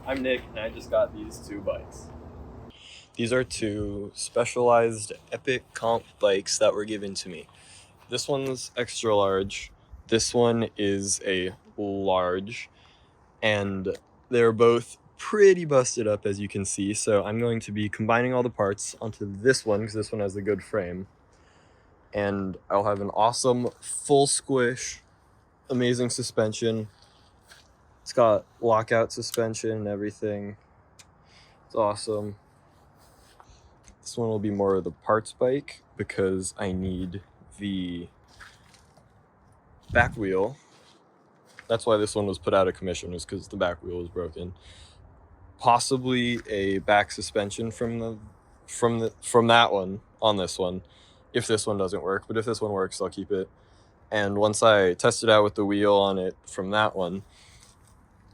I'm Nick, and I just got these two bikes. These are two Specialized Epic Comp bikes that were given to me. This one's extra large, this one is a large, and they're both pretty busted up, as you can see, so I'm going to be combining all the parts onto this one because this one has a good frame, and I'll have an awesome full squish, amazing suspension. It's got lockout suspension and everything. It's awesome. This one will be more of the parts bike because I need the back wheel. That's why this one was put out of commission, was because the back wheel was broken. Possibly a back suspension from that one on this one, if this one doesn't work. But if this one works, I'll keep it. And once I test it out with the wheel on it from that one,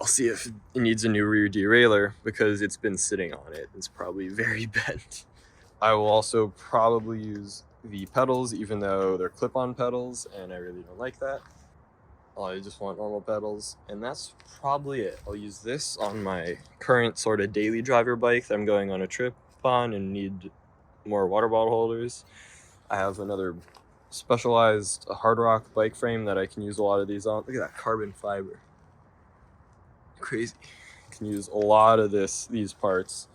I'll see if it needs a new rear derailleur because it's been sitting on it. It's probably very bent. I will also probably use the pedals, even though they're clip-on pedals, and I really don't like that. I just want normal pedals, and that's probably it. I'll use this on my current sort of daily driver bike that I'm going on a trip on and need more water bottle holders. I have another Specialized Hard Rock bike frame that I can use a lot of these on. Look at that carbon fiber. Crazy. I can use a lot of these parts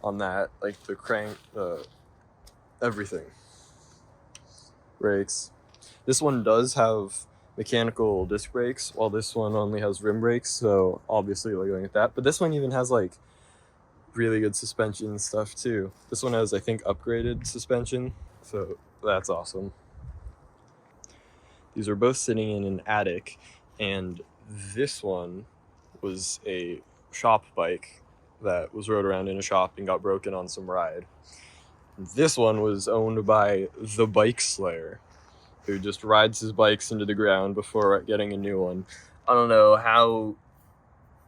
on that, like the crank, everything. Brakes. This one does have mechanical disc brakes, while this one only has rim brakes, so obviously we're going with that. But this one even has like really good suspension stuff too. This one has, I think, upgraded suspension, so that's awesome. These are both sitting in an attic, and this one was a shop bike that was rode around in a shop and got broken on some ride. This one was owned by the Bike Slayer, who just rides his bikes into the ground before getting a new one. I don't know how,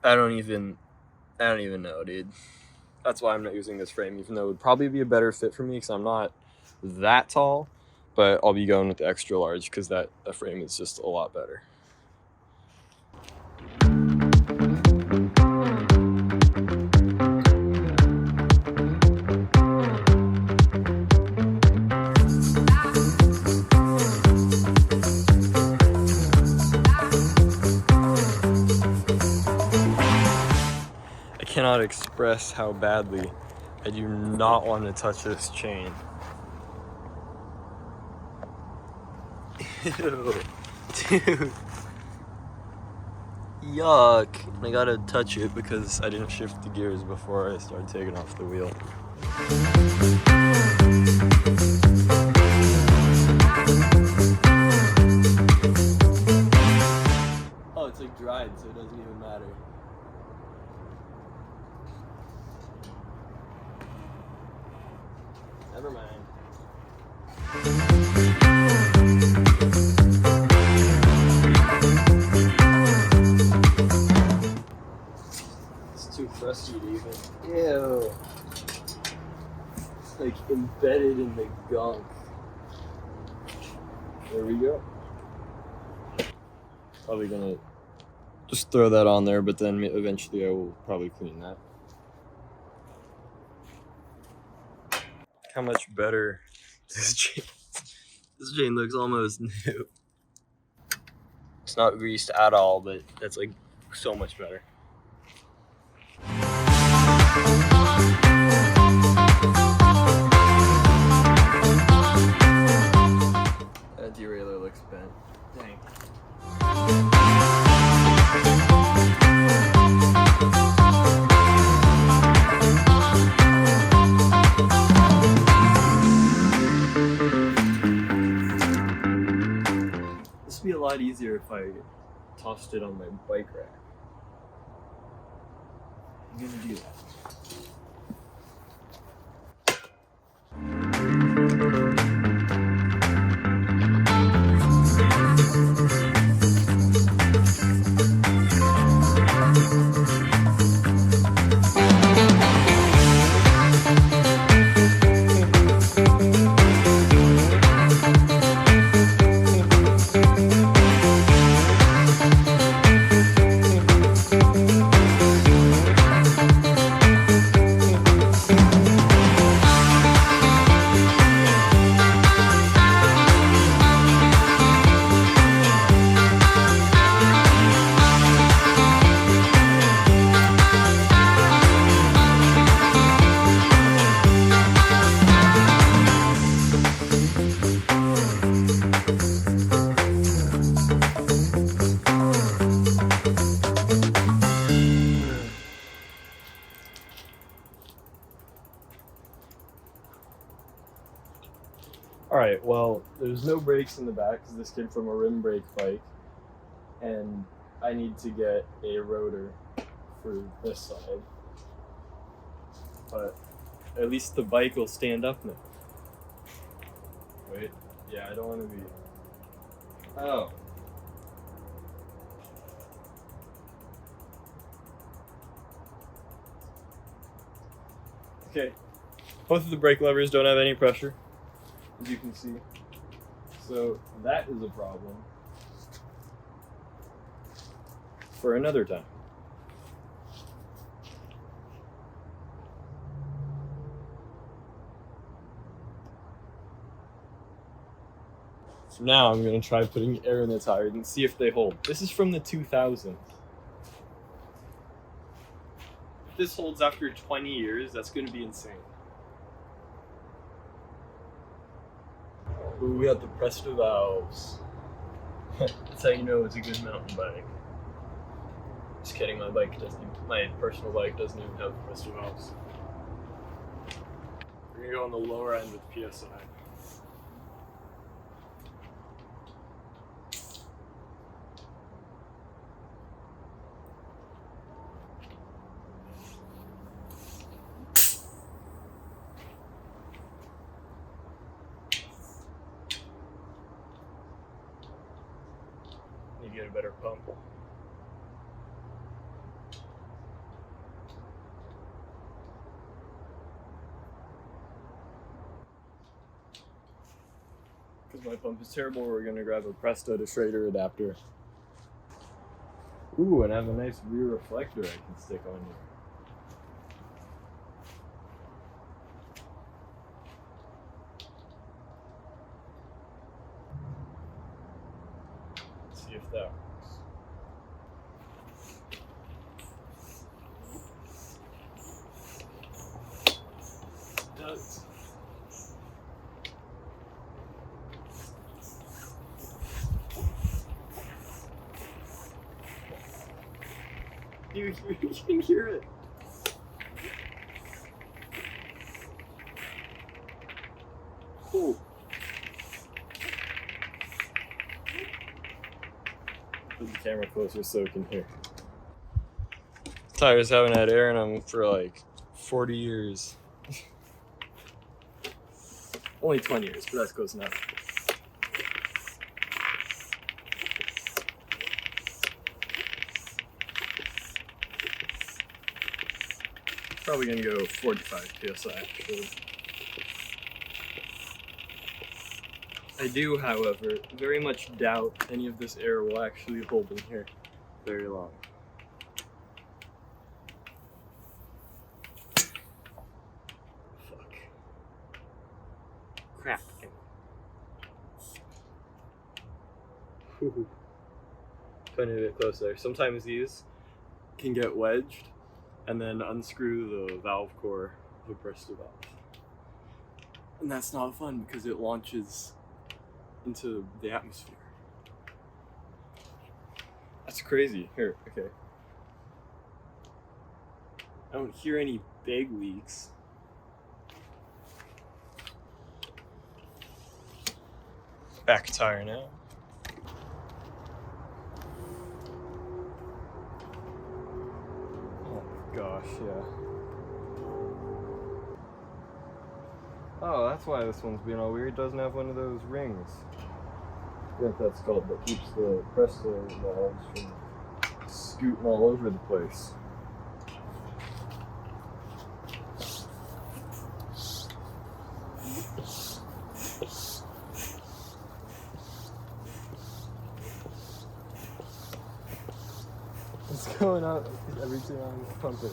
I don't even know, dude. That's why I'm not using this frame, even though it would probably be a better fit for me because I'm not that tall, but I'll be going with the extra large because that frame is just a lot better. I cannot express how badly I do not want to touch this chain. Ew, dude. Yuck. I gotta touch it because I didn't shift the gears before I started taking off the wheel. Oh, it's like dried, so it doesn't even matter. Never mind. It's too crusty to even. Ew. It's like embedded in the gunk. There we go. Probably gonna just throw that on there, but then eventually I will probably clean that. How much better this chain looks almost new. It's not greased at all, but that's like so much better. That derailleur looks bent. Dang. This would be a lot easier if I tossed it on my bike rack. I'm gonna do that. well, there's no brakes in the back because this came from a rim brake bike, and I need to get a rotor for this side. But at least the bike will stand up now. Wait, yeah, I don't want to be... Oh. Okay, both of the brake levers don't have any pressure, as you can see. So that is a problem for another time. So now I'm going to try putting air in the tires and see if they hold. This is from the 2000s. If this holds after 20 years, that's going to be insane. Ooh, we got the Presto valves. That's how you know it's a good mountain bike. Just kidding, my personal bike doesn't even have Presto valves. We're going to go on the lower end with PSI. Need to get a better pump. Because my pump is terrible, we're going to grab a Presto to Schrader adapter. Ooh, and I have a nice rear reflector I can stick on here. Let's see if that works. It does. You can hear it. Cool. Put the camera closer so we can hear. Tires haven't had air in them for like 40 years. Only 20 years, but that's close enough. Probably gonna go 45 PSI actually. I do, however, very much doubt any of this air will actually hold in here very long. Fuck. Crap. Putting it a bit closer. Sometimes these can get wedged and then unscrew the valve core of a Presto valve. And that's not fun because it launches into the atmosphere. That's crazy. Here, okay. I don't hear any big leaks. Back tire now. Gosh, yeah. Oh, that's why this one's being all weird. It doesn't have one of those rings. I think that's called that keeps the Presto valves from scooting all over the place. It's going up every time I pump it.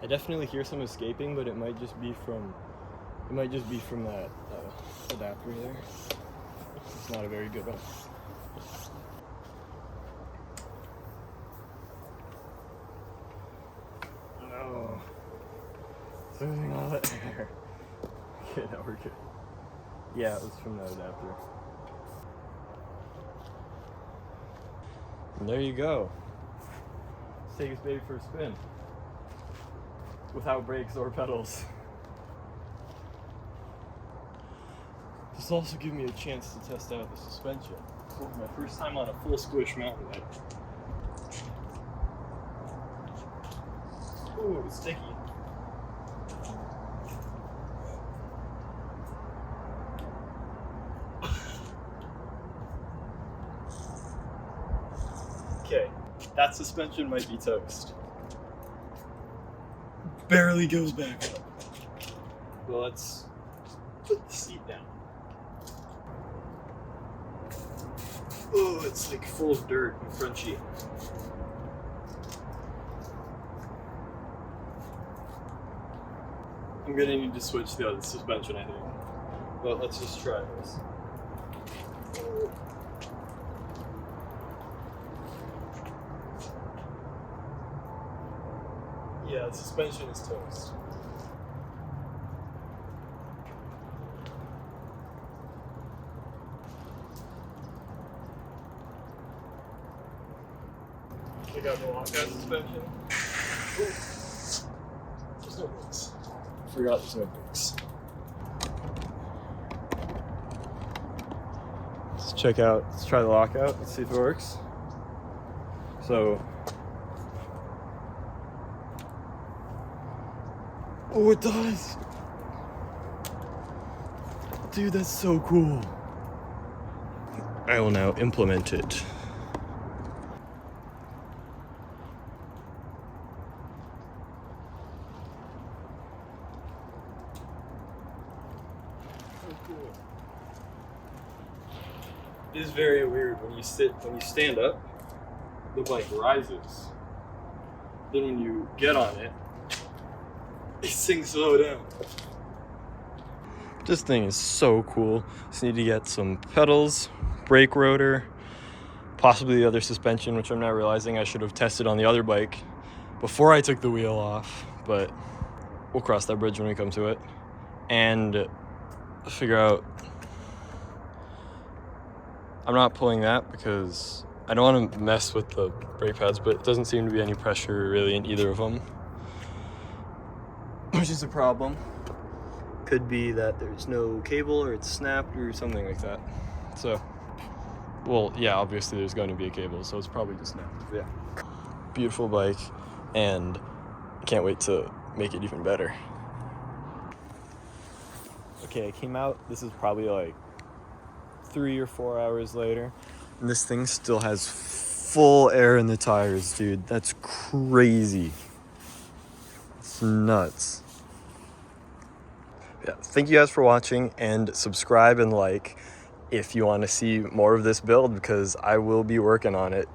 I definitely hear some escaping, but it might just be from that adapter there. It's not a very good one. No. It's losing all the air. Okay, now we're good. Yeah, it was from that adapter. And there you go. Let's take this baby for a spin. without brakes or pedals. This also gives me a chance to test out the suspension. This was my first time on a full squish mountain bike. Ooh, it's sticky. Okay, that suspension might be toast. Barely goes back up. Well, let's put the seat down. Oh, it's like full of dirt and crunchy. I'm gonna need to switch the other suspension, I think. But let's just try this. Yeah, the suspension is toast. Check out the lockout suspension. Ooh. There's no brakes. Forgot there's no brakes. Let's try the lockout. Let's see if it works. So, oh, it does! Dude, that's so cool. I will now implement it. So cool. It is very weird when you stand up, the bike rises. Then when you get on it, these things slow down. This thing is so cool. Just need to get some pedals, brake rotor, possibly the other suspension, which I'm now realizing I should have tested on the other bike before I took the wheel off, but we'll cross that bridge when we come to it. And figure out, I'm not pulling that because I don't want to mess with the brake pads, but it doesn't seem to be any pressure really in either of them, which is a problem. Could be that there's no cable or it's snapped or something like that. So, well, yeah, obviously there's going to be a cable, so it's probably just snapped. Yeah. Beautiful bike, and I can't wait to make it even better. Okay, I came out, this is probably like 3 or 4 hours later, and this thing still has full air in the tires, dude. That's crazy. It's nuts. Yeah, thank you guys for watching, and subscribe and like if you want to see more of this build, because I will be working on it.